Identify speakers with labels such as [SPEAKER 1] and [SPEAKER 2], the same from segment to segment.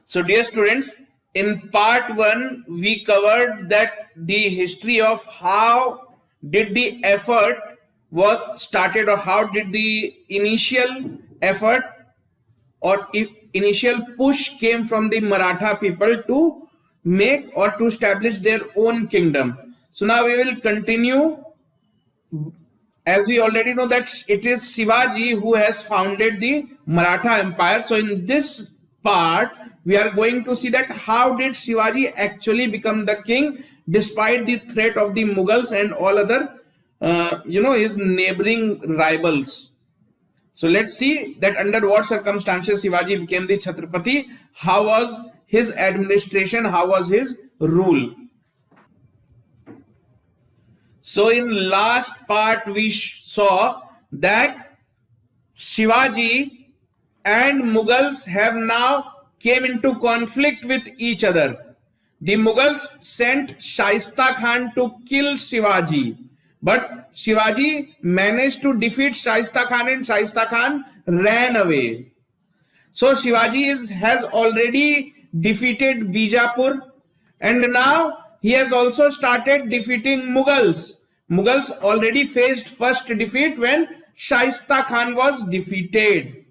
[SPEAKER 1] So dear students, in part 1 we covered that the history of how did the effort was started, or how did the initial effort or initial push came from the Maratha people to make or to establish their own kingdom. So now we will continue, as we already know that it is Shivaji who has founded the Maratha Empire. So in this part, we are going to see that how did Shivaji actually become the king despite the threat of the Mughals and all other, his neighboring rivals. So let's see that under what circumstances Shivaji became the Chhatrapati, how was his administration, how was his rule. So in last part we saw that Shivaji and Mughals have now came into conflict with each other. The Mughals sent Shaista Khan to kill Shivaji, but Shivaji managed to defeat Shaista Khan and Shaista Khan ran away. So Shivaji has already defeated Bijapur, and now he has also started defeating Mughals. Mughals already faced first defeat when Shaista Khan was defeated.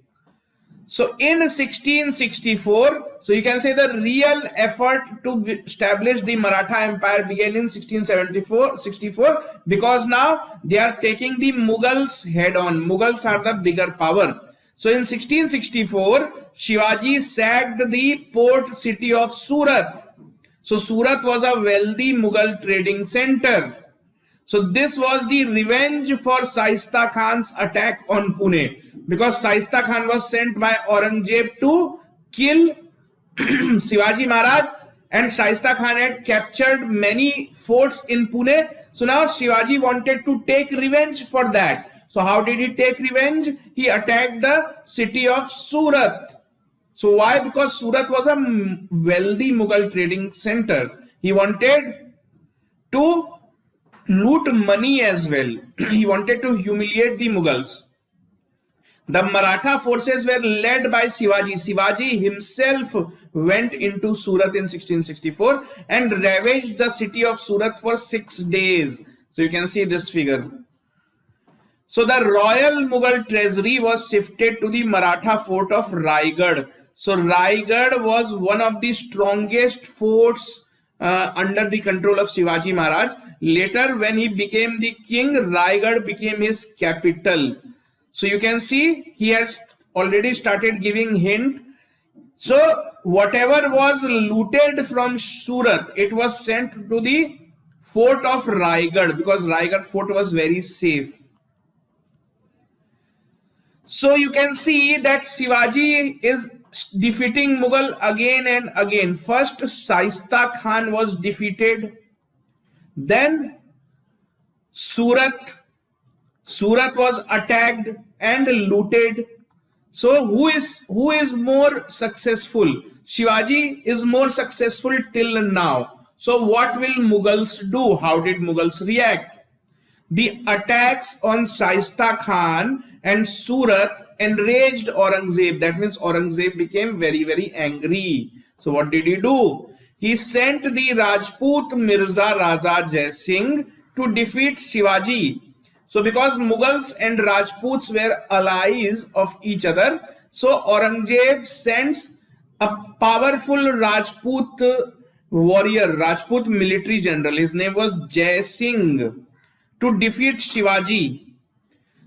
[SPEAKER 1] So in 1664, so you can say the real effort to establish the Maratha Empire began in 1664, because now they are taking the Mughals head on. Mughals are the bigger power. So in 1664, Shivaji sacked the port city of Surat. So Surat was a wealthy Mughal trading center. So this was the revenge for Shaista Khan's attack on Pune, because Shaista Khan was sent by Aurangzeb to kill Shivaji Maharaj, and Shaista Khan had captured many forts in Pune. So now Shivaji wanted to take revenge for that. So how did he take revenge? He attacked the city of Surat. So why? Because Surat was a wealthy Mughal trading center. He wanted to loot money as well. He wanted to humiliate the Mughals. The Maratha forces were led by Shivaji. Shivaji himself went into Surat in 1664 and ravaged the city of Surat for 6 days. So you can see this figure. So the royal Mughal treasury was shifted to the Maratha fort of Raigad. So Raigad was one of the strongest forts under the control of Shivaji Maharaj. Later, when he became the king, Raigad became his capital. So you can see he has already started giving hint. So whatever was looted from Surat, it was sent to the fort of Raigad, because Raigad fort was very safe. So you can see that Shivaji is defeating Mughal again and again. First, Shaista Khan was defeated. Then Surat was attacked and looted. So who is more successful? Shivaji is more successful till now. So what will Mughals do? How did Mughals react? The attacks on Shaista Khan and Surat enraged Aurangzeb. That means Aurangzeb became very, very angry. So what did he do? He sent the Rajput Mirza Raja Jai Singh to defeat Shivaji. So because Mughals and Rajputs were allies of each other, so Aurangzeb sends a powerful Rajput warrior, Rajput military general. His name was Jai Singh, to defeat Shivaji.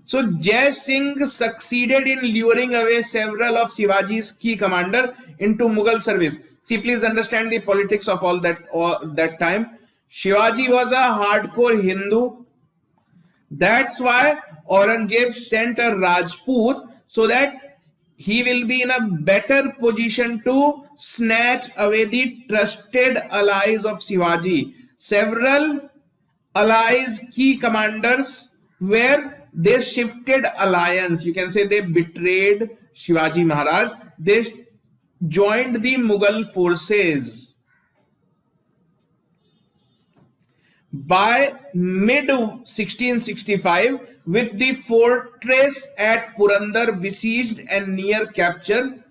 [SPEAKER 1] So Jai Singh succeeded in luring away several of Shivaji's key commanders into Mughal service. See, please understand the politics of all that time. Shivaji was a hardcore Hindu. That's why Aurangzeb sent a Rajput, so that he will be in a better position to snatch away the trusted allies of Shivaji. Several allies, key commanders, where they shifted alliance. You can say they betrayed Shivaji Maharaj. They joined the Mughal forces. By mid 1665, with the fortress at Purandar besieged and near capture,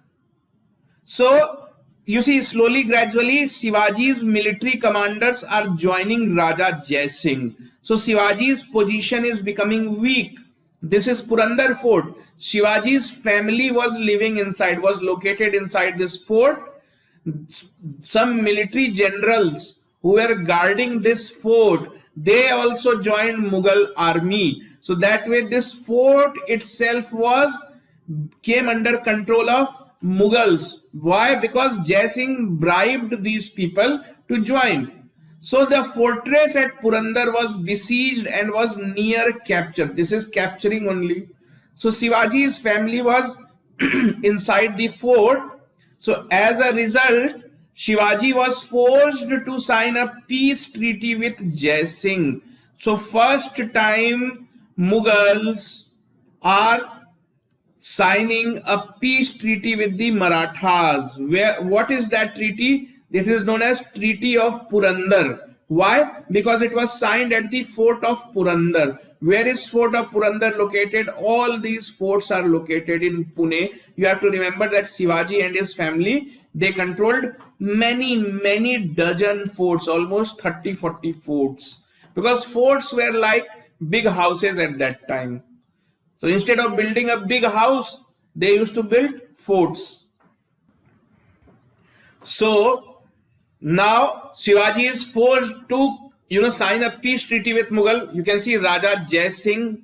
[SPEAKER 1] so you see, slowly, gradually, Shivaji's military commanders are joining Raja Jai Singh. So Shivaji's position is becoming weak. This is Purandar Fort. Shivaji's family was living inside, was located inside this fort. Some military generals who were guarding this fort, they also joined Mughal army. So that way this fort itself came under control of Mughals. Why? Because Jai Singh bribed these people to join. So the fortress at Purandar was besieged and was near capture. This is capturing only. So Shivaji's family was inside the fort. So as a result, Shivaji was forced to sign a peace treaty with Jai Singh. So first time Mughals are signing a peace treaty with the Marathas. What is that treaty? It is known as Treaty of Purandar. Why? Because it was signed at the fort of Purandar. Where is fort of Purandar located? All these forts are located in Pune. You have to remember that Shivaji and his family, they controlled many dozen forts, almost 30-40 forts. Because forts were like big houses at that time. So instead of building a big house, they used to build forts. So now Shivaji is forced to, sign a peace treaty with Mughal. You can see Raja Jai Singh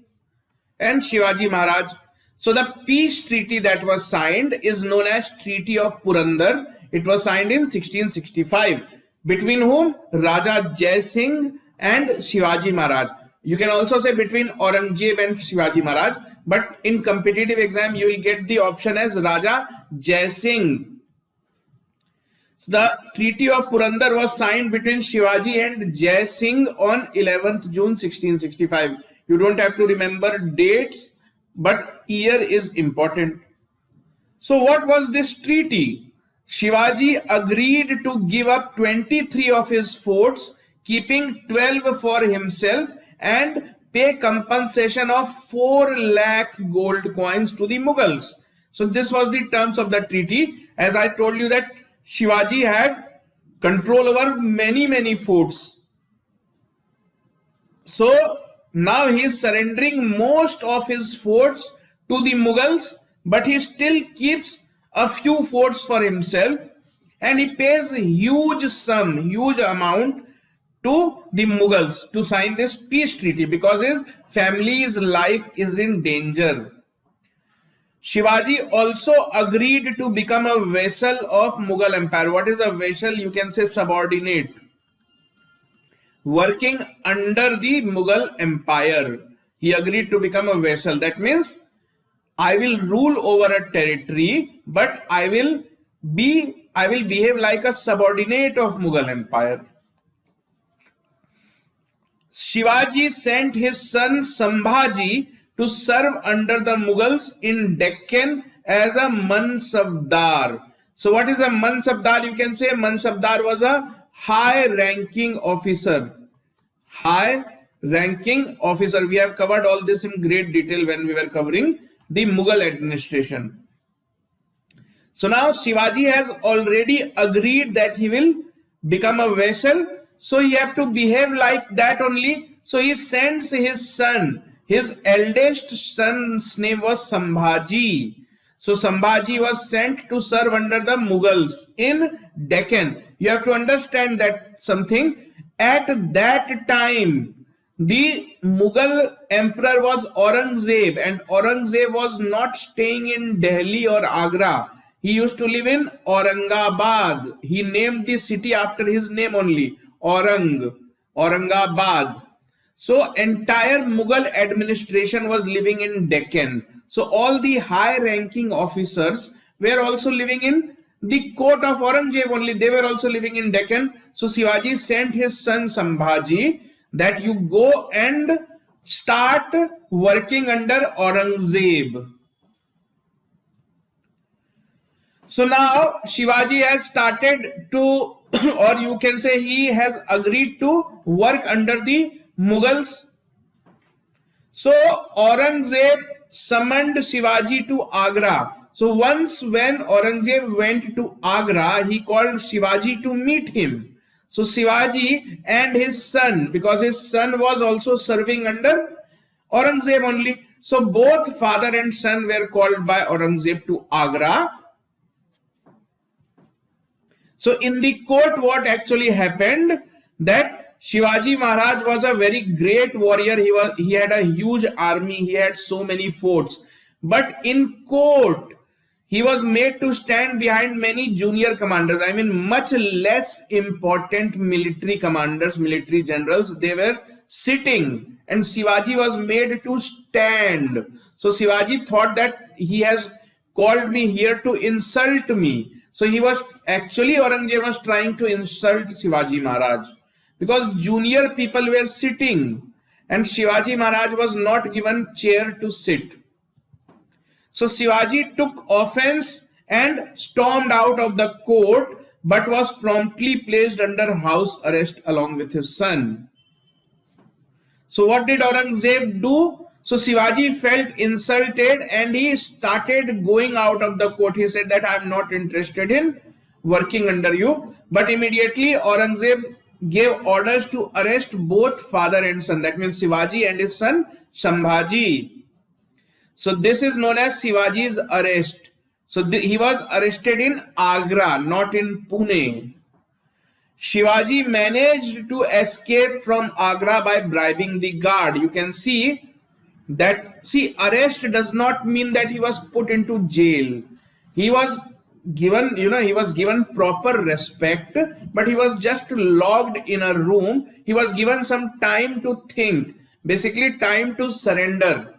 [SPEAKER 1] and Shivaji Maharaj. So the peace treaty that was signed is known as Treaty of Purandar. It was signed in 1665. Between whom? Raja Jai Singh and Shivaji Maharaj. You can also say between Aurangzeb and Shivaji Maharaj, but in competitive exam you will get the option as Raja Jai Singh. So the Treaty of Purandar was signed between Shivaji and Jai Singh on 11th June 1665. You don't have to remember dates, but year is important. So what was this treaty? Shivaji agreed to give up 23 of his forts, keeping 12 for himself, and pay compensation of 4 lakh gold coins to the Mughals. So this was the terms of the treaty. As I told you that Shivaji had control over many forts. So now he is surrendering most of his forts to the Mughals, but he still keeps a few forts for himself, and he pays huge amount to the Mughals to sign this peace treaty because his family's life is in danger. Shivaji also agreed to become a vassal of Mughal Empire. What is a vassal? You can say subordinate, working under the Mughal Empire. He agreed to become a vassal. That means I will rule over a territory, but I will behave like a subordinate of Mughal Empire. Shivaji sent his son Sambhaji to serve under the Mughals in Deccan as a Mansabdar. So what is a Mansabdar? You can say Mansabdar was a high-ranking officer. High-ranking officer. We have covered all this in great detail when we were covering the Mughal administration. So now Shivaji has already agreed that he will become a vassal. So he have to behave like that only. So he sends his son. His eldest son's name was Sambhaji. So Sambhaji was sent to serve under the Mughals in Deccan. You have to understand that something. At that time, the Mughal emperor was Aurangzeb, and Aurangzeb was not staying in Delhi or Agra. He used to live in Aurangabad. He named the city after his name only, Aurangabad. So entire Mughal administration was living in Deccan. So all the high-ranking officers were also living in the court of Aurangzeb only. They were also living in Deccan. So Shivaji sent his son Sambhaji that you go and start working under Aurangzeb. So now Shivaji has started to, or you can say he has agreed to work under the Mughals. So Aurangzeb summoned Shivaji to Agra. So once when Aurangzeb went to Agra, he called Shivaji to meet him. So Shivaji and his son, because his son was also serving under Aurangzeb only. So both father and son were called by Aurangzeb to Agra. So in the court, what actually happened, that Shivaji Maharaj was a very great warrior. He had a huge army. He had so many forts. But in court, he was made to stand behind many junior commanders. I mean, much less important military commanders, military generals. They were sitting, and Shivaji was made to stand. So Shivaji thought that he has called me here to insult me. So he was actually, Aurangzeb was trying to insult Shivaji Maharaj, because junior people were sitting and Shivaji Maharaj was not given chair to sit. So Shivaji took offense and stormed out of the court, but was promptly placed under house arrest along with his son. So what did Aurangzeb do? So Shivaji felt insulted and he started going out of the court. He said that I am not interested in working under you. But immediately Aurangzeb gave orders to arrest both father and son. That means Shivaji and his son Shambhaji. So this is known as Shivaji's arrest. So he was arrested in Agra, not in Pune. Shivaji managed to escape from Agra by bribing the guard. You can see that, arrest does not mean that he was put into jail. He was given, he was given proper respect, but he was just locked in a room. He was given some time to think, basically time to surrender.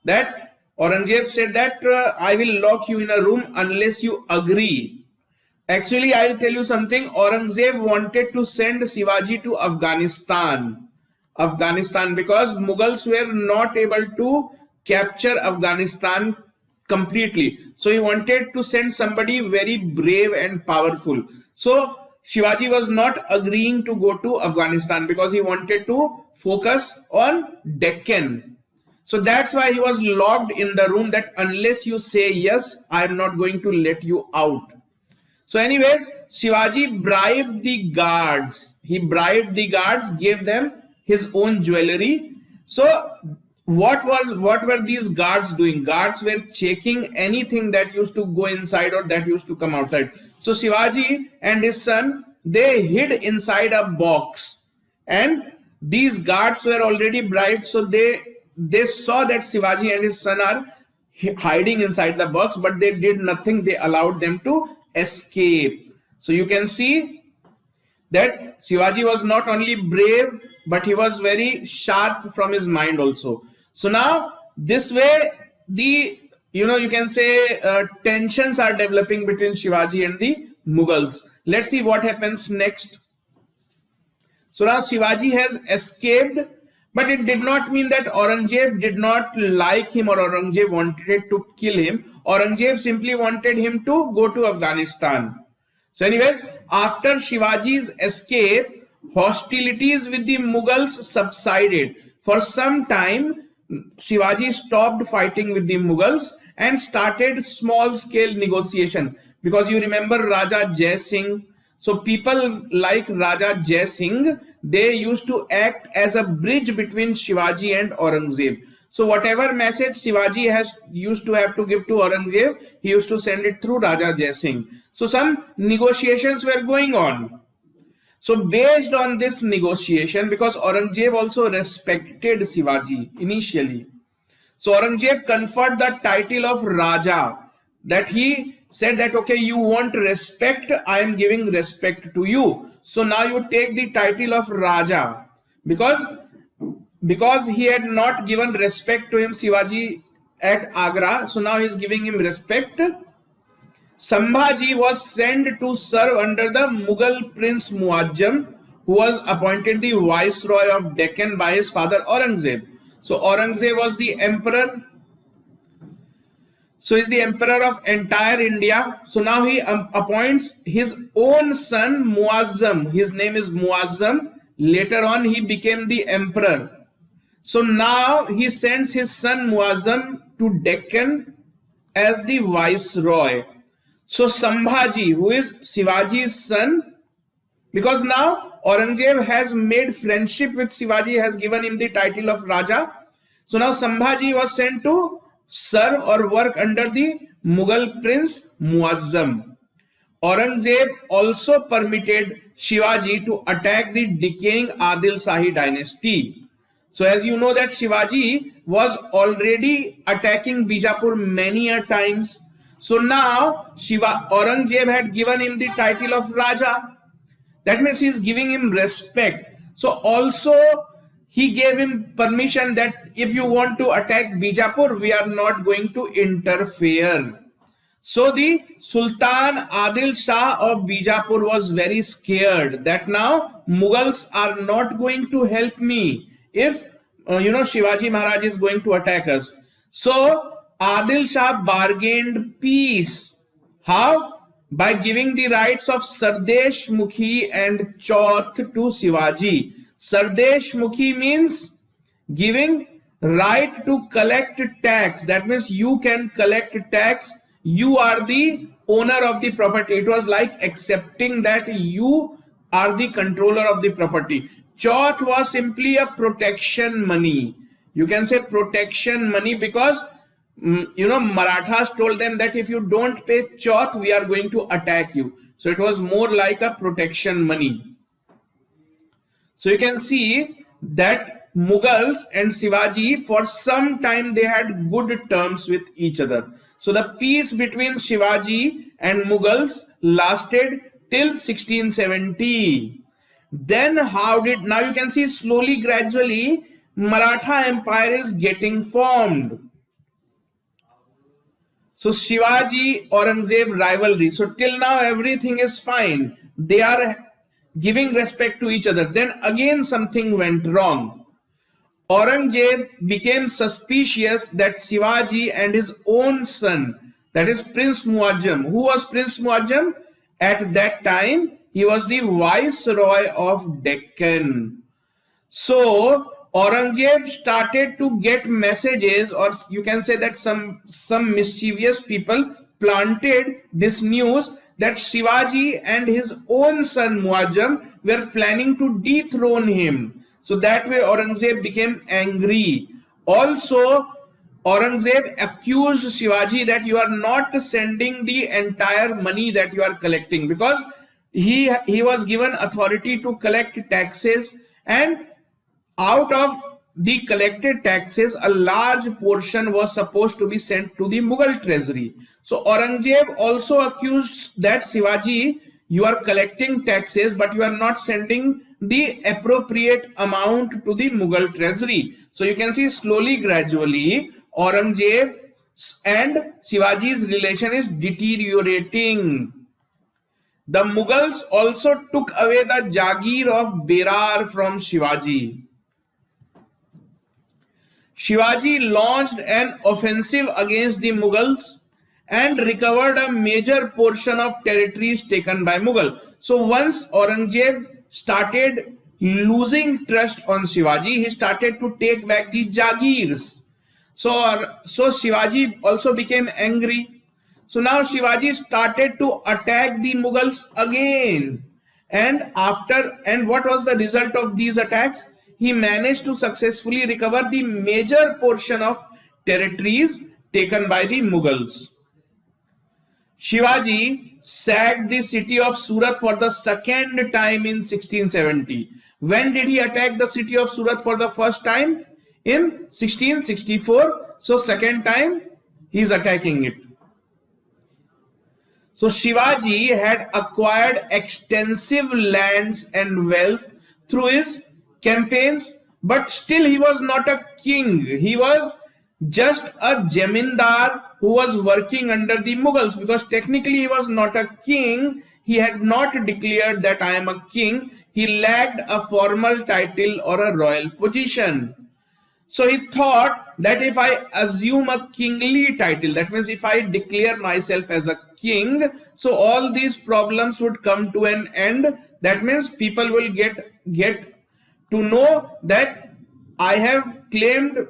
[SPEAKER 1] That Aurangzeb said that I will lock you in a room unless you agree. Actually, I'll tell you something. Aurangzeb wanted to send Shivaji to Afghanistan because Mughals were not able to capture Afghanistan completely. So he wanted to send somebody very brave and powerful. So Shivaji was not agreeing to go to Afghanistan because he wanted to focus on Deccan. So that's why he was locked in the room, that unless you say yes, I am not going to let you out. So anyways, Shivaji bribed the guards. He bribed the guards, gave them his own jewelry. So what were these guards doing? Guards were checking anything that used to go inside or that used to come outside. So Shivaji and his son, they hid inside a box, and these guards were already bribed. So they saw that Shivaji and his son are hiding inside the box, but they did nothing. They allowed them to escape. So you can see that Shivaji was not only brave, but he was very sharp from his mind also. So now this way, you can say tensions are developing between Shivaji and the Mughals. Let's see what happens next. So now Shivaji has escaped, but it did not mean that Aurangzeb did not like him or Aurangzeb wanted to kill him. Aurangzeb simply wanted him to go to Afghanistan. So anyways, after Shivaji's escape, hostilities with the Mughals subsided. For some time, Shivaji stopped fighting with the Mughals and started small-scale negotiation. Because you remember Raja Jai Singh. So people like Raja Jai Singh, they used to act as a bridge between Shivaji and Aurangzeb. So whatever message Shivaji used to have to give to Aurangzeb, he used to send it through Raja Jai Singh. So some negotiations were going on. So based on this negotiation, because Aurangzeb also respected Shivaji initially, so Aurangzeb conferred the title of Raja, that he said that, okay, you want respect, I am giving respect to you. So now you take the title of Raja, because he had not given respect to him, Shivaji, at Agra. So now he is giving him respect. Shambhaji was sent to serve under the Mughal Prince Muazzam, who was appointed the Viceroy of Deccan by his father Aurangzeb. So Aurangzeb was the emperor. So he is the emperor of entire India. So now he appoints his own son Muazzam. His name is Muazzam. Later on he became the emperor. So now he sends his son Muazzam to Deccan as the viceroy. So Sambhaji, who is Shivaji's son, because now Aurangzeb has made friendship with Shivaji, has given him the title of Raja. So now Sambhaji was sent to serve or work under the Mughal prince Muazzam. Aurangzeb also permitted Shivaji to attack the decaying Adil Shahi dynasty. So as you know that Shivaji was already attacking Bijapur many a times. So now Aurangzeb had given him the title of Raja. That means he is giving him respect. So also he gave him permission that if you want to attack Bijapur, we are not going to interfere. So the Sultan Adil Shah of Bijapur was very scared that now Mughals are not going to help me if Shivaji Maharaj is going to attack us. So Adil Shah bargained peace. How? By giving the rights of Sardesh Mukhi and Chauth to Shivaji. Sardesh Mukhi means giving right to collect tax. That means you can collect tax. You are the owner of the property. It was like accepting that you are the controller of the property. Chauth was simply a protection money. You can say protection money because Marathas told them that if you don't pay Chauth, we are going to attack you. So it was more like a protection money. So you can see that Mughals and Shivaji, for some time they had good terms with each other. So the peace between Shivaji and Mughals lasted till 1670. Then now you can see slowly, gradually, Maratha Empire is getting formed. So Shivaji Aurangzeb rivalry. So till now everything is fine. They are giving respect to each other. Then again something went wrong. Aurangzeb became suspicious that Shivaji and his own son, that is Prince Muazzam. Who was Prince Muazzam? At that time, he was the viceroy of Deccan. So Aurangzeb started to get messages, or you can say that some mischievous people planted this news that Shivaji and his own son Muazzam were planning to dethrone him. So that way Aurangzeb became angry. Also, Aurangzeb accused Shivaji that you are not sending the entire money that you are collecting, because he was given authority to collect taxes, and out of the collected taxes, a large portion was supposed to be sent to the Mughal treasury. So Aurangzeb also accused that Shivaji, you are collecting taxes, but you are not sending the appropriate amount to the Mughal treasury. So you can see slowly, gradually, Aurangzeb and Shivaji's relation is deteriorating. The Mughals also took away the Jagir of Berar from Shivaji. Shivaji launched an offensive against the Mughals and recovered a major portion of territories taken by Mughal. So once Aurangzeb started losing trust on Shivaji, he started to take back the Jagirs. So Shivaji also became angry. So now Shivaji started to attack the Mughals again. And what was the result of these attacks? He managed to successfully recover the major portion of territories taken by the Mughals. Shivaji sacked the city of Surat for the second time in 1670. When did he attack the city of Surat for the first time? In 1664. So second time he is attacking it. So Shivaji had acquired extensive lands and wealth through his campaigns, but still he was not a king. He was just a Jamindar who was working under the Mughals, because technically he was not a king. He had not declared that I am a king. He lacked a formal title or a royal position. So he thought that if I assume a kingly title, that means if I declare myself as a king, so all these problems would come to an end. That means people will get to know that I have laid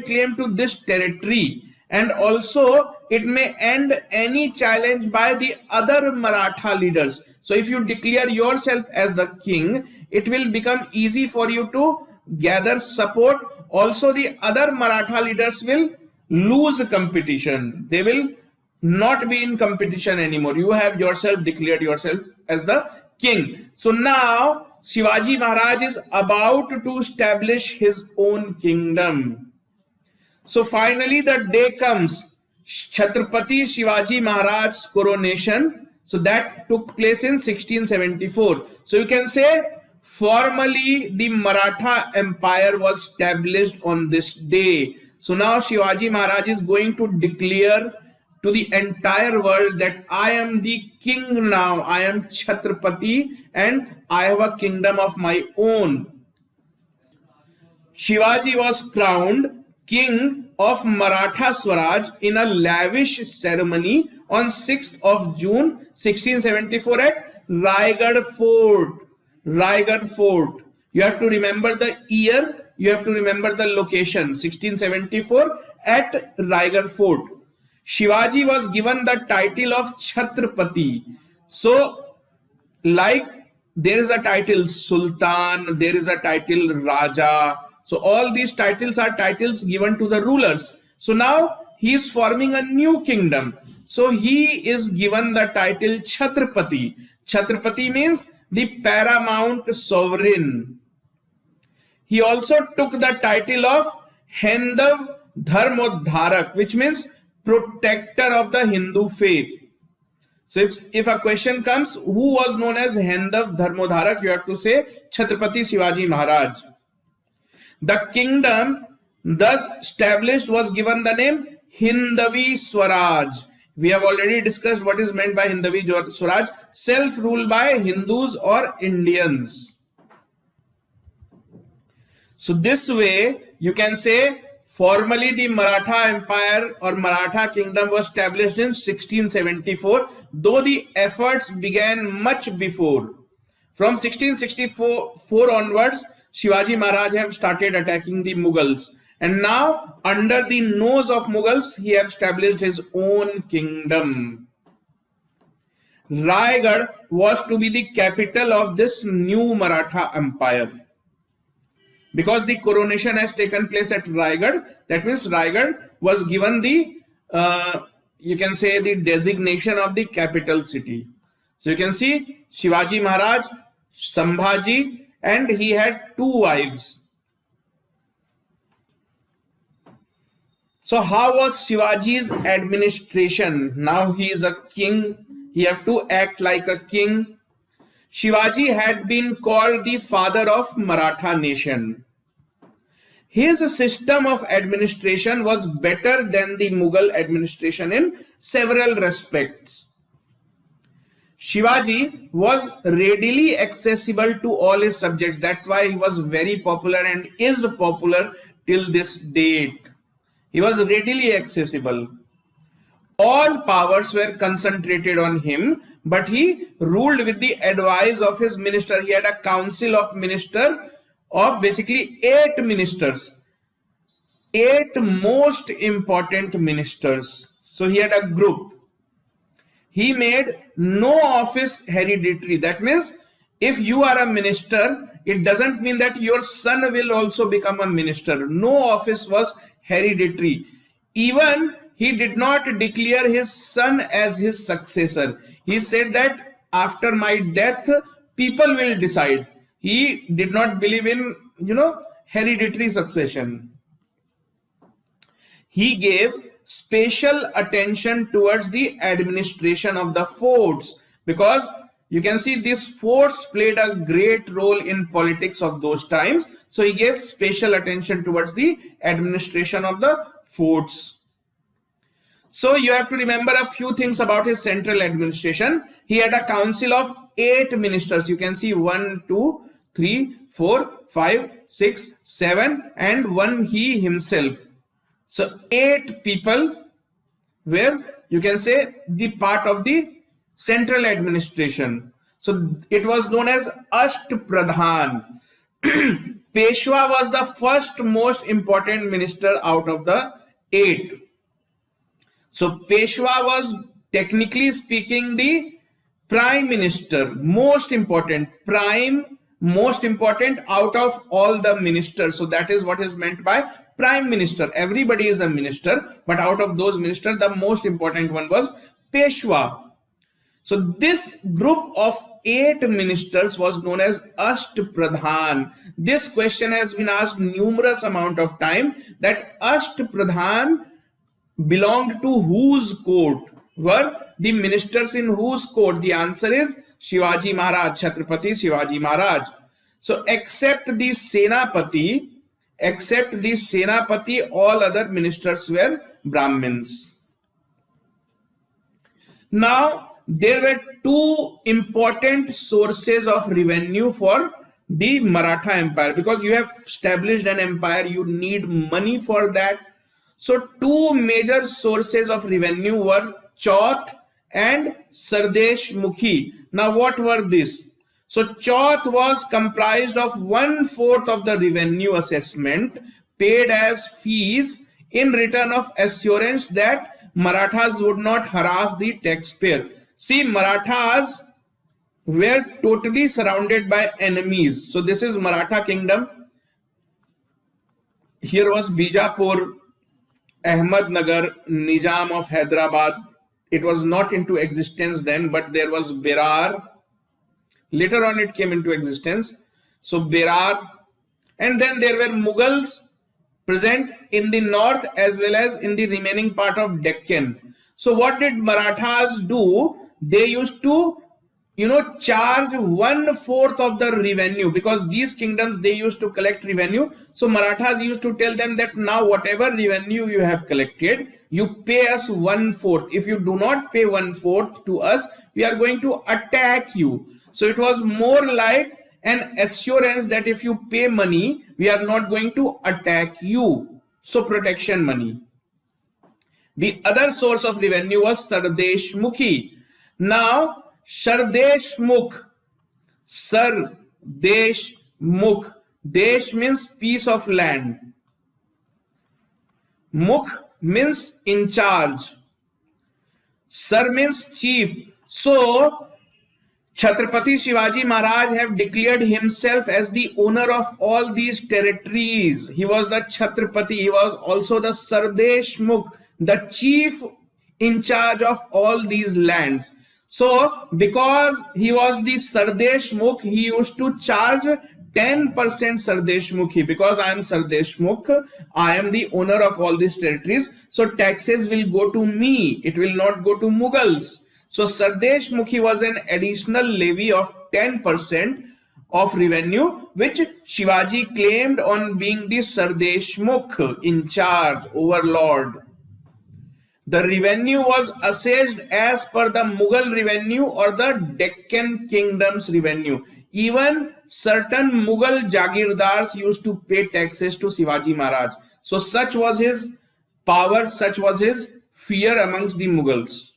[SPEAKER 1] claim to this territory, and also it may end any challenge by the other Maratha leaders. So if you declare yourself as the king, it will become easy for you to gather support. Also the other Maratha leaders will lose competition. They will not be in competition anymore. You have yourself declared yourself as the king. So now Shivaji Maharaj is about to establish his own kingdom. So finally the day comes, Chhatrapati Shivaji Maharaj's coronation. So that took place in 1674. So you can say formally the Maratha Empire was established on this day. So now Shivaji Maharaj is going to declare to the entire world that I am the king now, I am Chhatrapati and I have a kingdom of my own. Shivaji was crowned king of Maratha Swaraj in a lavish ceremony on 6th of June 1674 at Raigad Fort. Raigad Fort. You have to remember the year, you have to remember the location. 1674 at Raigad Fort. Shivaji was given the title of Chhatrapati. So, like there is a title Sultan, there is a title Raja. So all these titles are titles given to the rulers. So now he is forming a new kingdom. So he is given the title Chhatrapati. Chhatrapati means the paramount sovereign. He also took the title of Hindav Dharmodharak, which means protector of the Hindu faith. So if a question comes, who was known as Hindav Dharmodharak, you have to say Chhatrapati Shivaji Maharaj. The kingdom thus established was given the name Hindavi Swaraj. We have already discussed what is meant by Hindavi Swaraj, self-rule by Hindus or Indians. So this way you can say formally the Maratha Empire or Maratha Kingdom was established in 1674, though the efforts began much before. From 1664 onwards, Shivaji Maharaj have started attacking the Mughals, and now under the nose of Mughals he have established his own kingdom. Raigad was to be the capital of this new Maratha Empire. Because the coronation has taken place at Raigad, that means Raigad was given the, you can say, the designation of the capital city. So you can see Shivaji Maharaj, Sambhaji, and he had two wives. So how was Shivaji's administration? Now he is a king, he have to act like a king. Shivaji had been called the father of Maratha nation. His system of administration was better than the Mughal administration in several respects. Shivaji was readily accessible to all his subjects. That's why he was very popular and is popular till this date. He was readily accessible. All powers were concentrated on him, but he ruled with the advice of his minister. He had a council of ministers of basically 8 ministers. 8 most important ministers. So he had a group. He made no office hereditary. That means if you are a minister, it doesn't mean that your son will also become a minister. No office was hereditary. Even he did not declare his son as his successor. He said that after my death, people will decide. He did not believe in, hereditary succession. He gave special attention towards the administration of the forts, because you can see these forts played a great role in politics of those times. So he gave special attention towards the administration of the forts. So you have to remember a few things about his central administration. He had a council of 8 ministers. You can see 1, 2, 3, 4, 5, 6, 7 and 1 he himself. So 8 people were, you can say, the part of the central administration. So it was known as Asht Pradhan. Peshwa was the first most important minister out of the 8. So Peshwa was technically speaking the prime minister, most important, prime, most important out of all the ministers. So that is what is meant by prime minister. Everybody is a minister, but out of those ministers, the most important one was Peshwa. So this group of 8 ministers was known as Ashtapradhan. This question has been asked numerous amount of time, that Ashtapradhan belonged to whose court? Were the ministers in whose court? The answer is Shivaji Maharaj, Chhatrapati Shivaji Maharaj. So except the Senapati, all other ministers were Brahmins. Now, there were 2 important sources of revenue for the Maratha Empire, because you have established an empire, you need money for that. So 2 major sources of revenue were Chauth and Sardesh Mukhi. Now what were these? So Chauth was comprised of 1/4 of the revenue assessment paid as fees in return of assurance that Marathas would not harass the taxpayer. See, Marathas were totally surrounded by enemies. So this is Maratha kingdom. Here was Bijapur, Ahmednagar, Nizam of Hyderabad. It was not into existence then, but there was Berar. Later on it came into existence. So Berar. And then there were Mughals present in the north as well as in the remaining part of Deccan. So what did Marathas do? They used to, charge 1/4 of the revenue, because these kingdoms, they used to collect revenue. So Marathas used to tell them that now whatever revenue you have collected, you pay us 1/4. If you do not pay 1/4 to us, we are going to attack you. So it was more like an assurance that if you pay money, we are not going to attack you. So protection money. The other source of revenue was Sardesh Mukhi. Now, Sardesh Mukh, Desh means piece of land. Mukh means in charge. Sar means chief. So, Chhatrapati Shivaji Maharaj have declared himself as the owner of all these territories. He was the Chhatrapati. He was also the Sardesh Mukh, the chief in charge of all these lands. So, because he was the Sardesh Mukh, he used to charge 10% Sardesh Mukhi. Because I am Sardesh Mukh, I am the owner of all these territories. So, taxes will go to me. It will not go to Mughals. So, Sardesh Mukhi was an additional levy of 10% of revenue, which Shivaji claimed on being the Sardesh Mukh, in charge, overlord. The revenue was assessed as per the Mughal revenue or the Deccan kingdom's revenue. Even certain Mughal Jagirdars used to pay taxes to Shivaji Maharaj. So such was his power, such was his fear amongst the Mughals.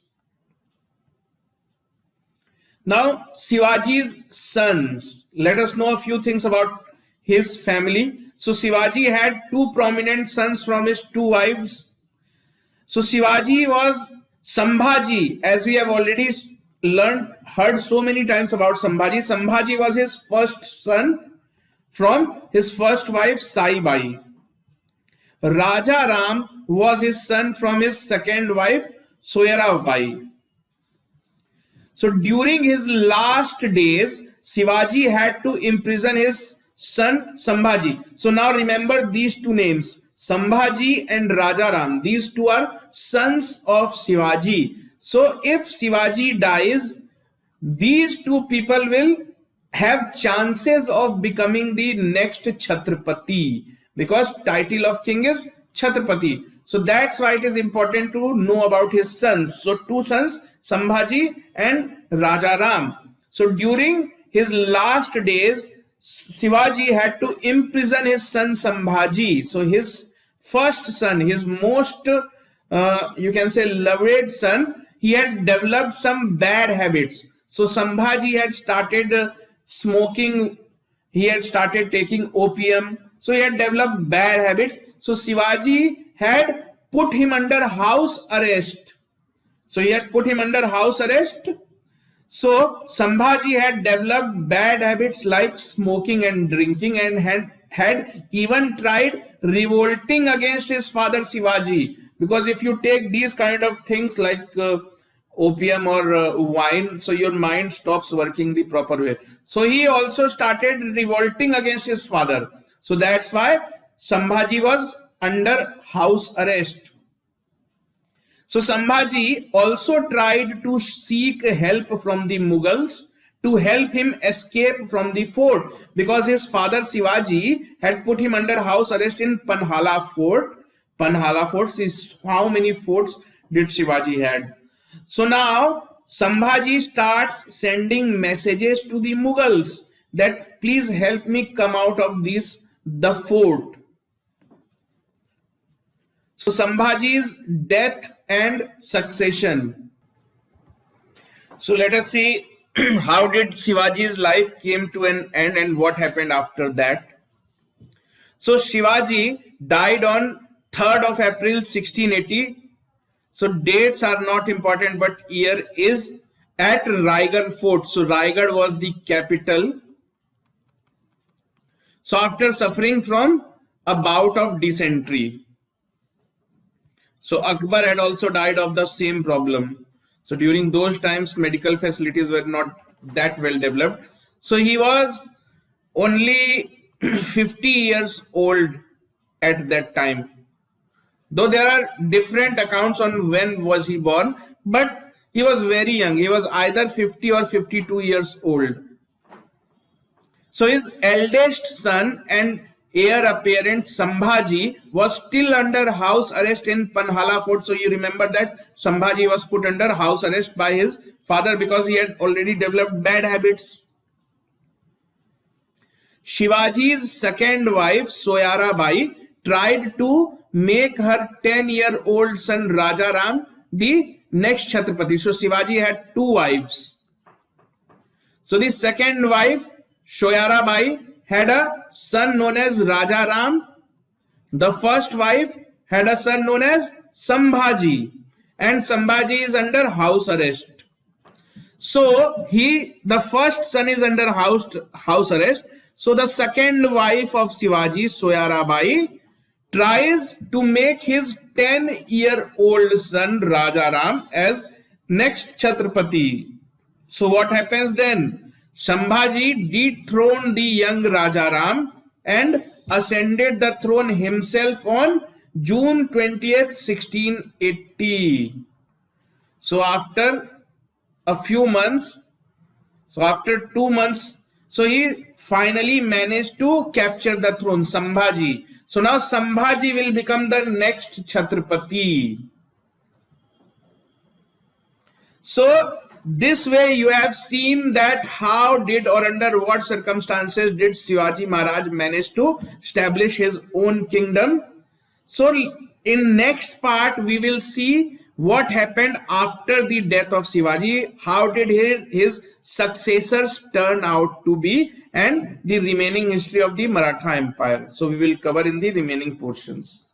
[SPEAKER 1] Now, Shivaji's sons. Let us know a few things about his family. So Shivaji had 2 prominent sons from his 2 wives. So Shivaji was Sambhaji, as we have already heard so many times about Sambhaji. Sambhaji was his first son from his first wife Saibai. Raja Ram was his son from his second wife Soyarabai. So during his last days, Shivaji had to imprison his son Sambhaji. So now remember these 2 names, Sambhaji and Raja Ram. These 2 are sons of Shivaji. So if Shivaji dies, these 2 people will have chances of becoming the next Chhatrapati, because title of king is Chhatrapati. So that's why it is important to know about his sons. So 2 sons, Sambhaji and Raja Ram. So during his last days, Shivaji had to imprison his son Sambhaji. So his first son, his most, you can say, loved son, he had developed some bad habits. So Sambhaji had started smoking, he had started taking opium. So he had developed bad habits. So Shivaji had put him under house arrest. So he had put him under house arrest. So Sambhaji had developed bad habits like smoking and drinking, and had even tried revolting against his father Shivaji. Because if you take these kind of things like opium or wine, so your mind stops working the proper way. So he also started revolting against his father. So that's why Sambhaji was under house arrest. So Sambhaji also tried to seek help from the Mughals to help him escape from the fort, because his father Shivaji had put him under house arrest in Panhala fort. Panhala fort is how many forts did Shivaji had. So now Sambhaji starts sending messages to the Mughals that please help me come out of the fort. So Sambhaji's death and succession. So let us see how did Shivaji's life came to an end and what happened after that. So Shivaji died on 3rd of April 1680. So dates are not important, but year is at Raigad fort. So Raigad was the capital. So after suffering from a bout of dysentery. So Akbar had also died of the same problem. So during those times, medical facilities were not that well developed. So he was only 50 years old at that time. Though there are different accounts on when was he born, but he was very young. He was either 50 or 52 years old. So his eldest son and heir apparent Sambhaji was still under house arrest in Panhala fort. So you remember that Sambhaji was put under house arrest by his father because he had already developed bad habits. Shivaji's second wife Soyara Bai tried to make her 10-year-old son Rajaram the next Chhatrapati. So Shivaji had two wives. So the second wife Soyara Bai had a son known as Rajaram. The first wife had a son known as Sambhaji, and Sambhaji is under house arrest. So the first son is under house arrest. So the second wife of Shivaji, Soyara Bai, tries to make his 10-year-old son Rajaram as next Chhatrapati. So what happens then? Sambhaji dethroned the young Rajaram and ascended the throne himself on June 20th, 1680. So after a few months, so after 2 months, so he finally managed to capture the throne, Sambhaji. So now Sambhaji will become the next Chhatrapati. So this way you have seen that how did or under what circumstances did Shivaji Maharaj manage to establish his own kingdom. So in next part we will see what happened after the death of Shivaji, how did his successors turn out to be, and the remaining history of the Maratha Empire. So we will cover in the remaining portions.